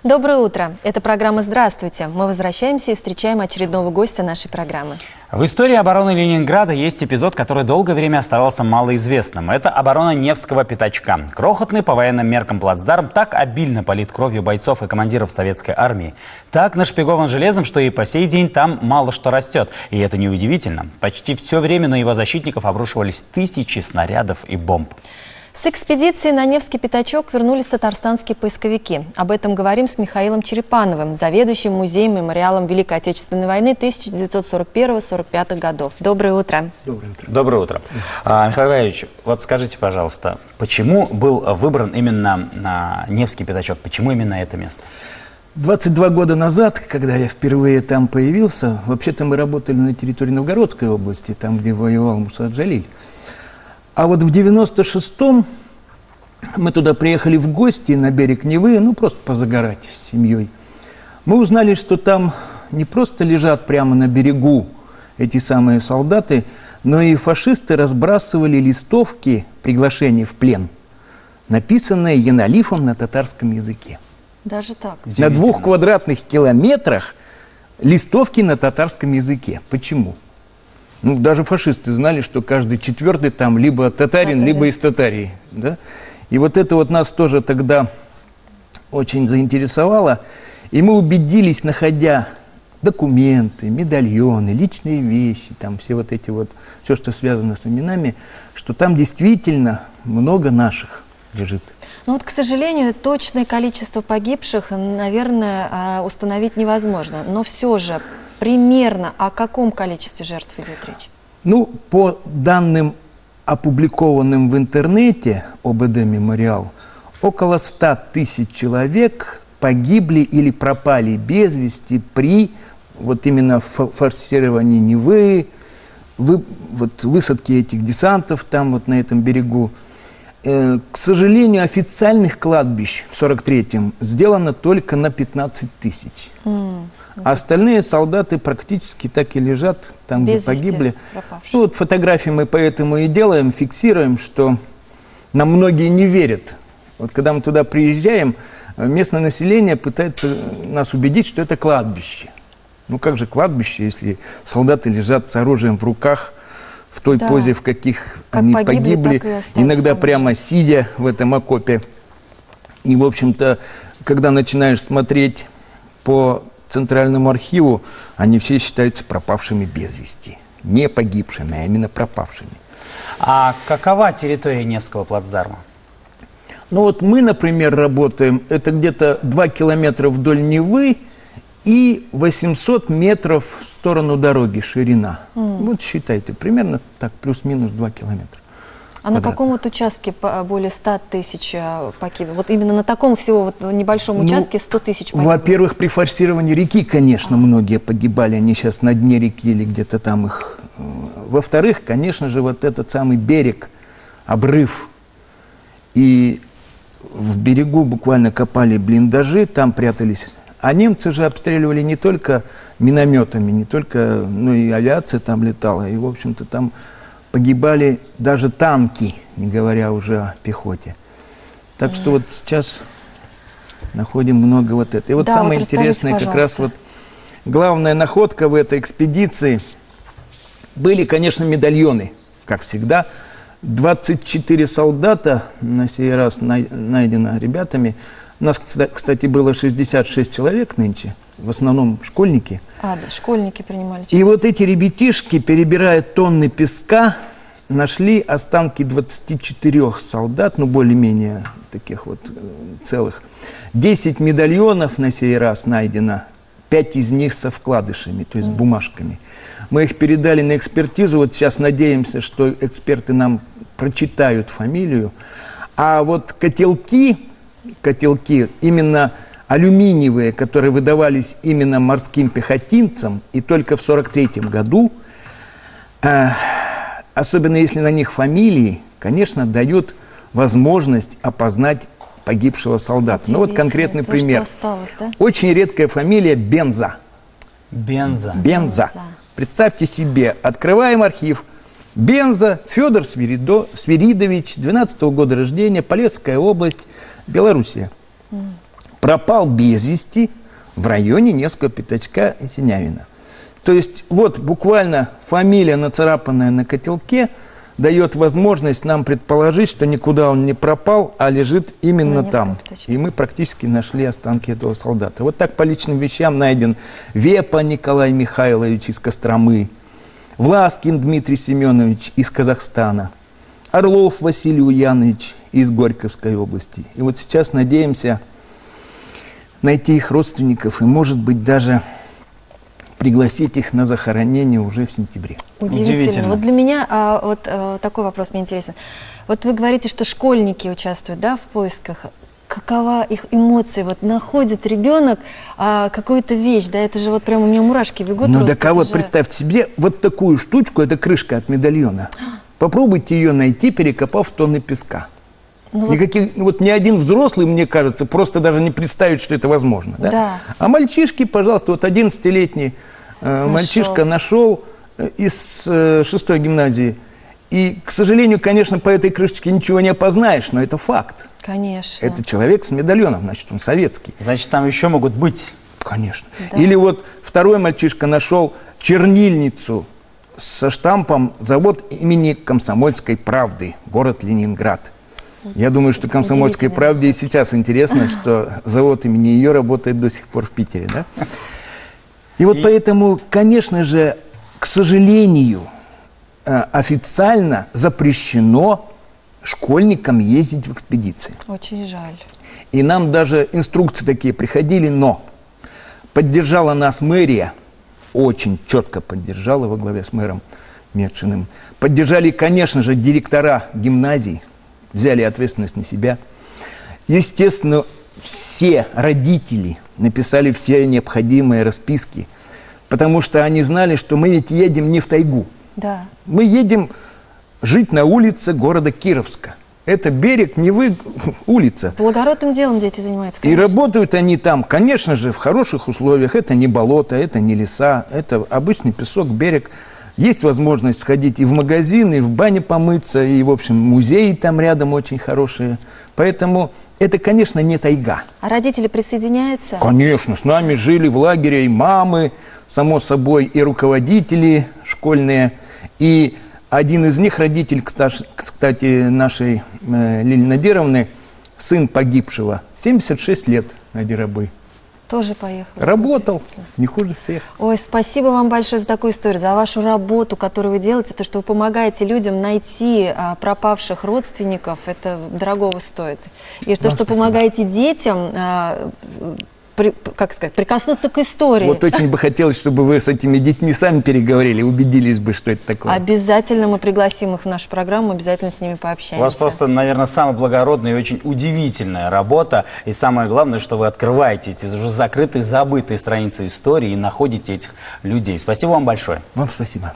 Доброе утро. Это программа «Здравствуйте». Мы возвращаемся и встречаем очередного гостя нашей программы. В истории обороны Ленинграда есть эпизод, который долгое время оставался малоизвестным. Это оборона Невского пятачка. Крохотный по военным меркам плацдарм так обильно полит кровью бойцов и командиров советской армии. Так нашпигован железом, что и по сей день там мало что растет. И это неудивительно. Почти все время на его защитников обрушивались тысячи снарядов и бомб. С экспедиции на Невский пятачок вернулись татарстанские поисковики. Об этом говорим с Михаилом Черепановым, заведующим музеем-мемориалом Великой Отечественной войны 1941-1945 годов. Доброе утро. Доброе утро. Доброе утро. Михаил Валерьевич, вот скажите, пожалуйста, почему был выбран именно Невский пятачок? Почему именно это место? 22 года назад, когда я впервые там появился, вообще-то мы работали на территории Новгородской области, там, где воевал Муса Джалиль. А вот в 96-м мы туда приехали в гости на берег Невы, ну, просто позагорать с семьей. Мы узнали, что там не просто лежат прямо на берегу эти самые солдаты, но и фашисты разбрасывали листовки приглашений в плен, написанные енолифом на татарском языке. Даже так? На 2 квадратных километрах листовки на татарском языке. Почему? Ну, даже фашисты знали, что каждый 4-й там либо татарин, либо из Татарии. Да? И вот это вот нас тоже тогда очень заинтересовало. И мы убедились, находя документы, медальоны, личные вещи, там все вот эти вот, все, что связано с именами, что там действительно много наших лежит. Но вот, к сожалению, точное количество погибших, наверное, установить невозможно. Но все же, примерно о каком количестве жертв идет речь? Ну, по данным, опубликованным в интернете ОБД «Мемориал», около 100 тысяч человек погибли или пропали без вести при вот именно форсировании Невы, высадке этих десантов там вот на этом берегу. К сожалению, официальных кладбищ в 43-м сделано только на 15 тысяч. А остальные солдаты практически так и лежат там, где погибли. Ну, вот фотографии мы поэтому и делаем, фиксируем, что нам многие не верят. Вот когда мы туда приезжаем, местное население пытается нас убедить, что это кладбище. Ну как же кладбище, если солдаты лежат с оружием в руках, в той позе, в каких они погибли, иногда прямо сидя в этом окопе. И, в общем-то, когда начинаешь смотреть по Центральному архиву, они все считаются пропавшими без вести. Не погибшими, а именно пропавшими. А какова территория Невского плацдарма? Ну вот мы, например, работаем, это где-то 2 километра вдоль Невы и 800 метров в сторону дороги, ширина. Вот считайте, примерно так, плюс-минус 2 километра. А на каком вот участке более 100 тысяч погибло? Вот именно на таком всего вот небольшом участке 100 тысяч погибло? Во-первых, при форсировании реки, конечно, многие погибали, они сейчас на дне реки или где-то там их. Во-вторых, конечно же, вот этот самый берег, обрыв. И в берегу буквально копали блиндажи, там прятались. А немцы же обстреливали не только минометами, не только, ну и авиация там летала, и, в общем-то, там погибали даже танки, не говоря уже о пехоте. Так что вот сейчас находим много вот этого. И вот самое интересное, как раз вот главная находка в этой экспедиции были, конечно, медальоны, как всегда. 24 солдата на сей раз найдено ребятами. У нас, кстати, было 66 человек нынче, в основном школьники. Да, школьники принимали участие. И вот эти ребятишки, перебирая тонны песка, нашли останки 24 солдат, ну, более-менее таких вот целых. 10 медальонов на сей раз найдено, 5 из них со вкладышами, то есть с бумажками. Мы их передали на экспертизу, вот сейчас надеемся, что эксперты нам прочитают фамилию. А вот котелки именно алюминиевые, которые выдавались именно морским пехотинцам, и только в 1943 году, особенно если на них фамилии, конечно, дают возможность опознать погибшего солдата. Ну вот конкретный пример. Осталось, да? Очень редкая фамилия Бенза. Бенза. Представьте себе, открываем архив. Бенза Федор Свиридович, 12-го года рождения, Полесская область, Белоруссия. пропал без вести в районе Невского пятачка и Синявина. То есть вот буквально фамилия, нацарапанная на котелке, дает возможность нам предположить, что никуда он не пропал, а лежит именно там. И мы практически нашли останки этого солдата. Вот так по личным вещам найден Вепа Николай Михайлович из Костромы, Власкин Дмитрий Семенович из Казахстана, Орлов Василий Ульянович из Горьковской области. И вот сейчас надеемся найти их родственников и, может быть, даже пригласить их на захоронение уже в сентябре. Удивительно. Вот для меня такой вопрос мне интересен. Вот вы говорите, что школьники участвуют, да, в поисках. Какова их эмоция? Вот находит ребенок какую-то вещь, да, это же вот прямо у меня мурашки бегут. Ну так вот представьте себе вот такую штучку, это крышка от медальона. Попробуйте ее найти, перекопав тонны песка. Ну, вот ни один взрослый, мне кажется, просто даже не представит, что это возможно. Да? Да. А мальчишки, пожалуйста, вот 11-летний мальчишка нашел из 6-й гимназии. И, к сожалению, конечно, по этой крышечке ничего не опознаешь, но это факт. Конечно. Это человек с медальоном, значит, он советский. Значит, там еще могут быть. Конечно. Да. Или вот второй мальчишка нашел чернильницу со штампом «Завод имени Комсомольской правды, город Ленинград». Я думаю, что «Комсомольской правде» и сейчас интересно, что завод имени ее работает до сих пор в Питере. Да? И вот поэтому, конечно же, к сожалению, официально запрещено школьникам ездить в экспедиции. Очень жаль. И нам даже инструкции такие приходили, но поддержала нас мэрия, очень четко поддержала во главе с мэром Медшиным. Поддержали, конечно же, директора гимназий, взяли ответственность на себя. Естественно, все родители написали все необходимые расписки, потому что они знали, что мы ведь едем не в тайгу. Да. Мы едем жить на улице города Кировска. Это берег, Невы, улица. Благородным делом дети занимаются, конечно. И работают они там, конечно же, в хороших условиях. Это не болото, это не леса, это обычный песок, берег. Есть возможность сходить и в магазин, и в бане помыться, и, в общем, музеи там рядом очень хорошие. Поэтому это, конечно, не тайга. А родители присоединяются? Конечно, с нами жили в лагере и мамы, само собой, и руководители школьные. И один из них, родитель, кстати, нашей Лилии Надировны, сын погибшего, 76 лет, Надирабы. Тоже поехал. Работал, не хуже всех. Ой, спасибо вам большое за такую историю, за вашу работу, которую вы делаете, то, что вы помогаете людям найти пропавших родственников, это дорогого стоит. И то, что помогаете детям, как сказать, прикоснуться к истории. Вот очень бы хотелось, чтобы вы с этими детьми сами переговорили, убедились бы, что это такое. Обязательно мы пригласим их в нашу программу, обязательно с ними пообщаемся. У вас просто, наверное, самая благородная и очень удивительная работа. И самое главное, что вы открываете эти уже закрытые, забытые страницы истории и находите этих людей. Спасибо вам большое. Вам спасибо.